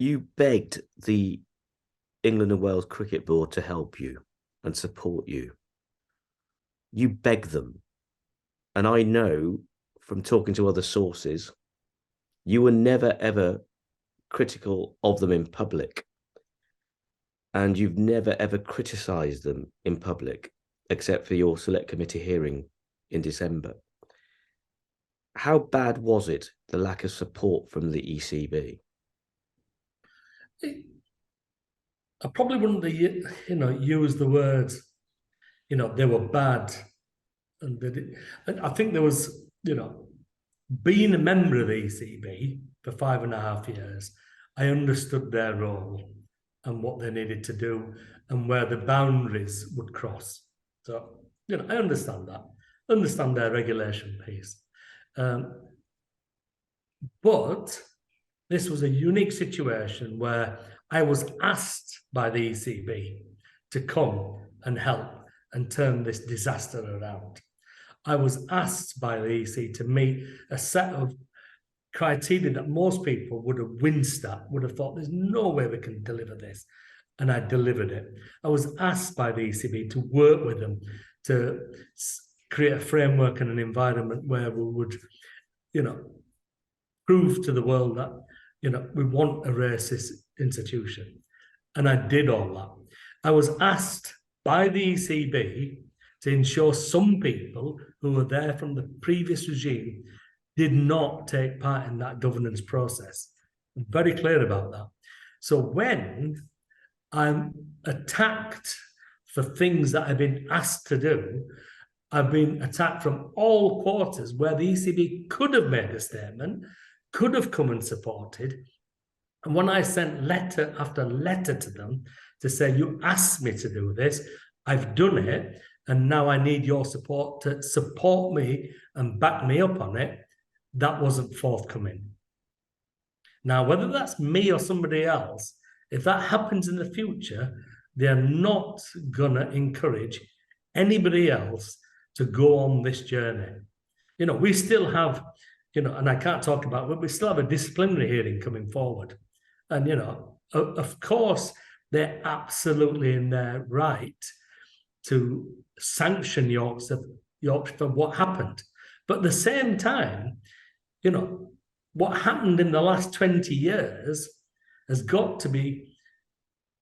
You begged the England and Wales Cricket Board to help you and support you. You begged them. And I know from talking to other sources, you were never, ever critical of them in public. And you've never, ever criticised them in public, except for your select committee hearing in December. How bad was it, the lack of support from the ECB? I probably wouldn't, use the words, they were bad. And I think there was, being a member of the ECB for 5.5 years, I understood their role and what they needed to do and where the boundaries would cross. So, I understand that. Understand their regulation piece. But this was a unique situation where I was asked by the ECB to come and help and turn this disaster around. I was asked by the EC to meet a set of criteria that most people would have winced at, would have thought, there's no way we can deliver this. And I delivered it. I was asked by the ECB to work with them to create a framework and an environment where we would, prove to the world that, we want a racist institution. And I did all that. I was asked by the ECB to ensure some people who were there from the previous regime did not take part in that governance process. I'm very clear about that. So when I'm attacked for things that I've been asked to do, I've been attacked from all quarters where the ECB could have made a statement, could have come and supported. And when I sent letter after letter to them to say, you asked me to do this, I've done it, and now I need your support to support me and back me up on it, that wasn't forthcoming. Now, whether that's me or somebody else, if that happens in the future, they're not going to encourage anybody else to go on this journey. We still have, and I can't talk about, but we still have a disciplinary hearing coming forward. And, of course, they're absolutely in their right to sanction Yorkshire for what happened. But at the same time, what happened in the last 20 years has got to be,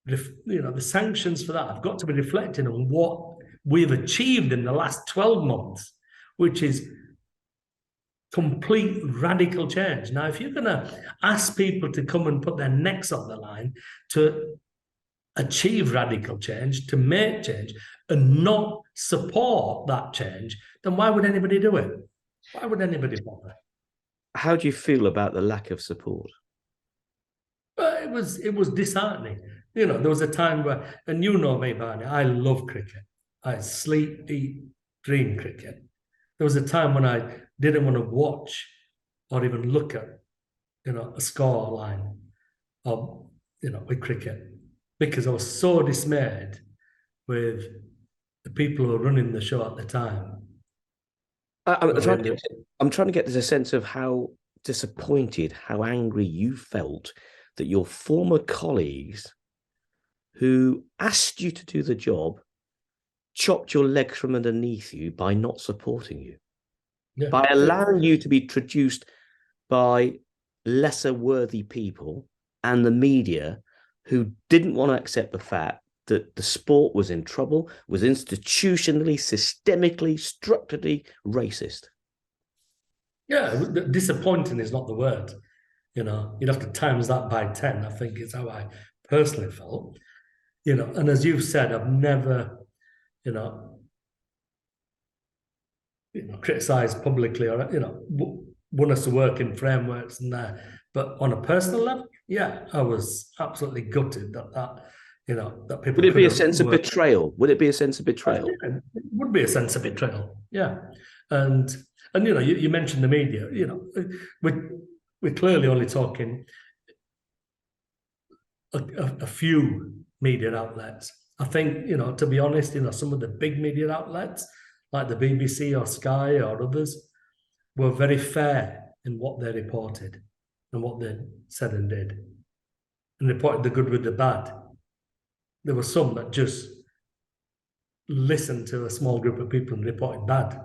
the sanctions for that have got to be reflected on what we've achieved in the last 12 months, which is complete radical change. Now, if you're going to ask people to come and put their necks on the line to achieve radical change, to make change, and not support that change, then why would anybody do it? Why would anybody bother? How do you feel about the lack of support? It was disheartening. There was a time where, and me, Barney, I love cricket. I sleep, eat, dream cricket. There was a time when I didn't want to watch or even look at, a score line of, with cricket, because I was so dismayed with the people who were running the show at the time. I'm trying to get a sense of how disappointed, how angry you felt that your former colleagues who asked you to do the job chopped your legs from underneath you by not supporting you, by allowing you to be traduced by lesser worthy people and the media who didn't want to accept the fact that the sport was in trouble, was institutionally, systemically, structurally racist. Yeah, disappointing is not the word. You'd have to times that by 10, I think is how I personally felt. And as you've said, I've never, criticised publicly or, want us to work in frameworks and that. But on a personal level, yeah, I was absolutely gutted that people. Would it be a sense of betrayal? Would it be a sense of betrayal? It would be a sense of betrayal, yeah. And you mentioned the media. We're clearly only talking a few media outlets. I think, to be honest, some of the big media outlets like the BBC or Sky or others were very fair in what they reported and what they said and did. and reported the good with the bad. There were some that just listened to a small group of people and reported bad.